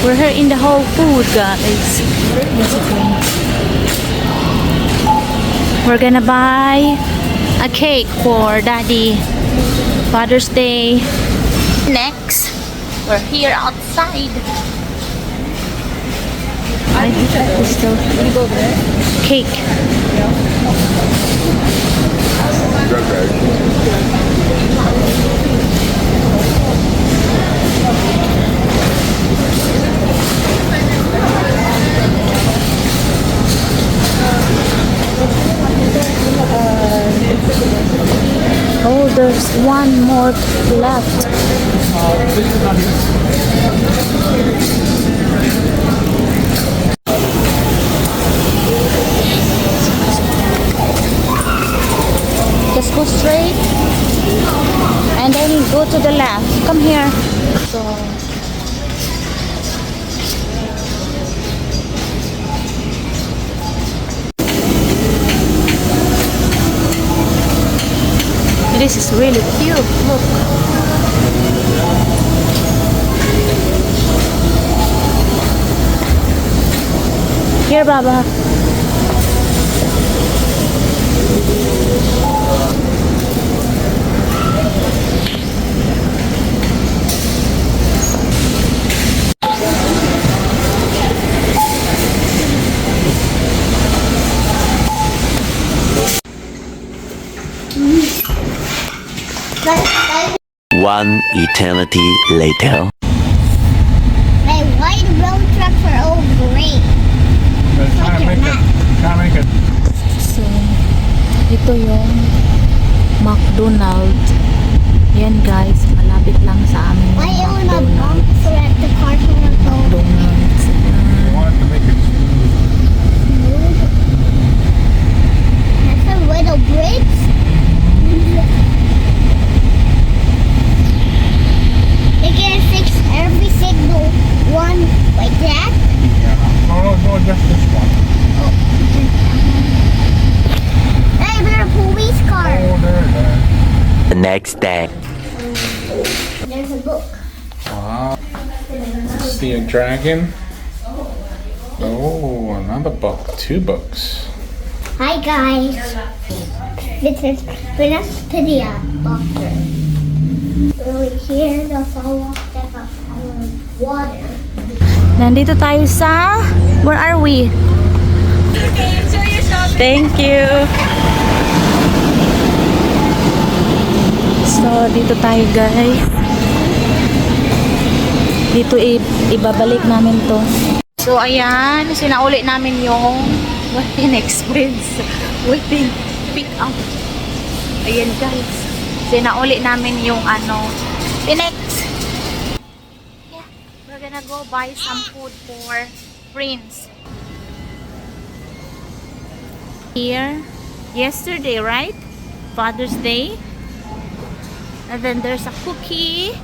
We're here in the Whole Food, guys. Basically, we're gonna buy a cake for Daddy. Father's Day. Next, we're here outside. I still cake. Oh, there's one more left. Just go straight and then go to the left. Come here. So this is really cute. Look. Here, Baba. One eternity later. My white road trucks are all gray. Can't make it. So, ito yung McDonald's. Yan guys, malapit lang sa amin yung I own a McDonald's. bump so that the cars won't go McDonald's. I wanted to make it smooth. smooth. That's a little bridge. They can fix every single one like that. Yeah. No, just this one. Hey, there's a police car. Oh, there. The next day. There's a book. Wow. See a dragon. Oh, another book. 2 books. Hi guys. This is Pedia Doctor. Over here, the fall step up water. Nandito tayo sa... Where are we? Thank you. So, dito tayo guys. Dito ibabalik namin to. So, ayan. Sinauli namin yung waiting experience. Waiting pick up. Ayan guys. Sinauli namin yung Pinex. Yeah. We're gonna go buy some food for Prince. Here. Yesterday, right? Father's Day. And then there's a cookie.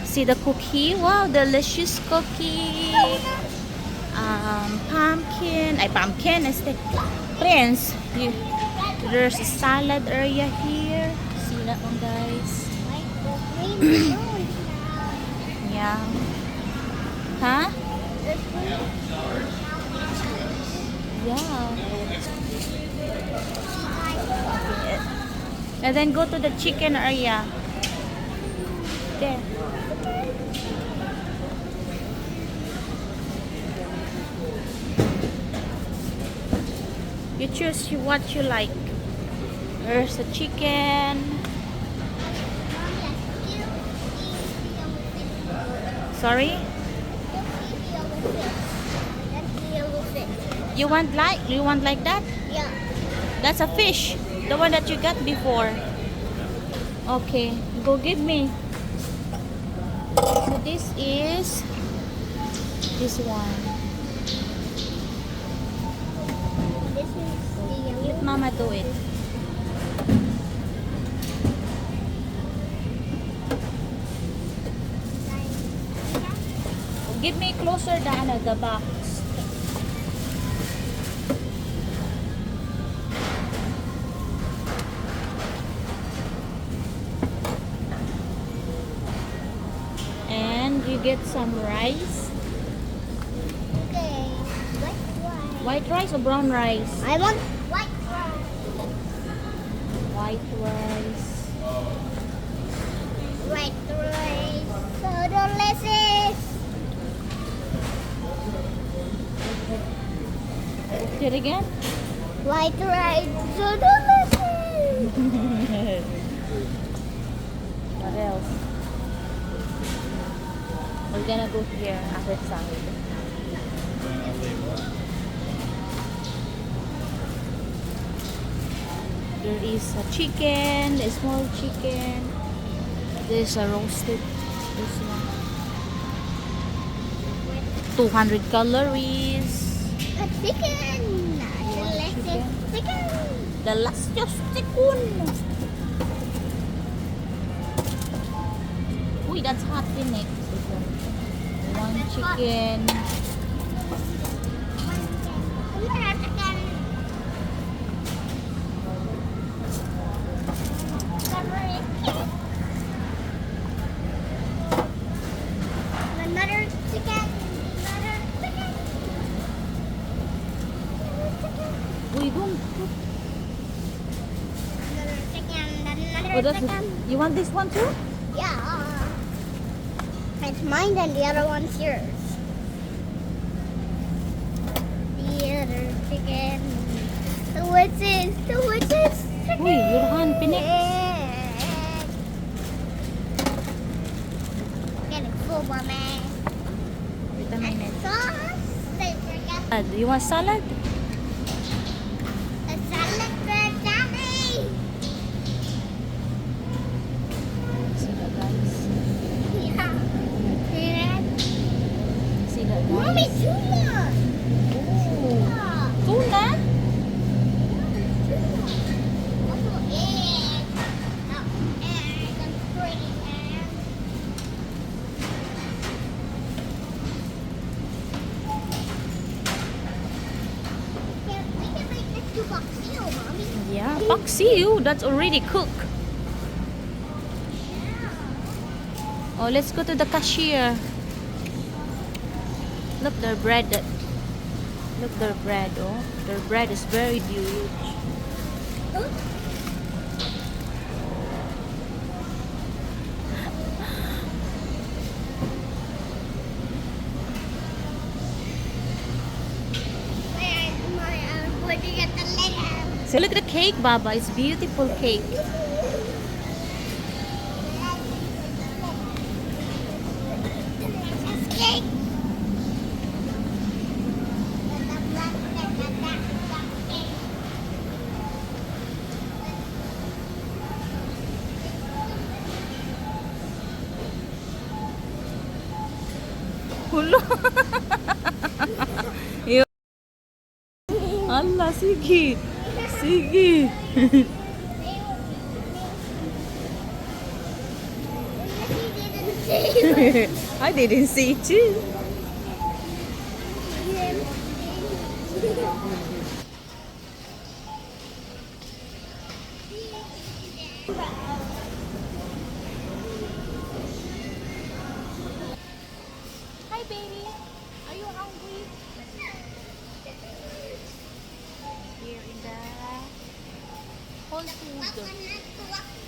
See the cookie? Wow, delicious cookie. Pumpkin. Pumpkin. Prince. There's a salad area here. See that one, guys? Yeah. Huh? Yeah. And then go to the chicken area. There. You choose what you like. There's a chicken. Sorry? That's the yellow fish. You want like that? Yeah. That's a fish. The one that you got before. Okay, go give me. So this is this one. This is the yellow. Let Mama do it. Give me closer the box. And you get some rice. White rice or brown rice? I want white rice. White rice. White rice. So delicious. Say it again. White rice. So delicious. What else? We're gonna go here other side. There is a chicken, a small chicken. There's a roasted. This one. 200 calories. A chicken. Delicious chicken. The last just chicken. Uy, that's hot in it. One chicken. Another chicken. Another chicken. Uy, don't. Another chicken. Oh, Another that's chicken. you want this one too? Yeah. It's mine and the other one's yours. The other chicken. The witches. The witches. Chicken. Uy, your hand, pinik. Get it full for me. Wait a minute. Sauce. They forgot Do you want salad? the salad for Daddy. See that, guys? Yeah. Yeah. See that, Mommy, guys? tuna. Ooh. Yeah. Tuna? Also egg. No, egg. I'm pretty egg. We can make this to Boxio, Mommy. Yeah, paksiw. That's already cooked. Yeah. Oh, let's go to the cashier. Look, their bread. Look, their bread. Oh, their bread is very huge. Where do you get the letter? So look at the cake, Baba. It's beautiful cake. Cake. Hulo. Yun. Allah, sige. Sige. I didn't see it too. Hi, baby. Are you hungry? Here in the Whole Foods.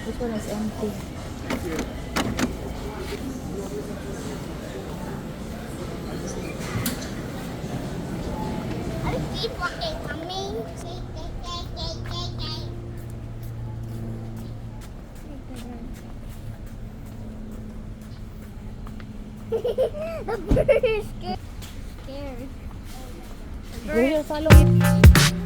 This one is empty. Are you keep walking, Mommy? The bird is scared. Go here, follow it.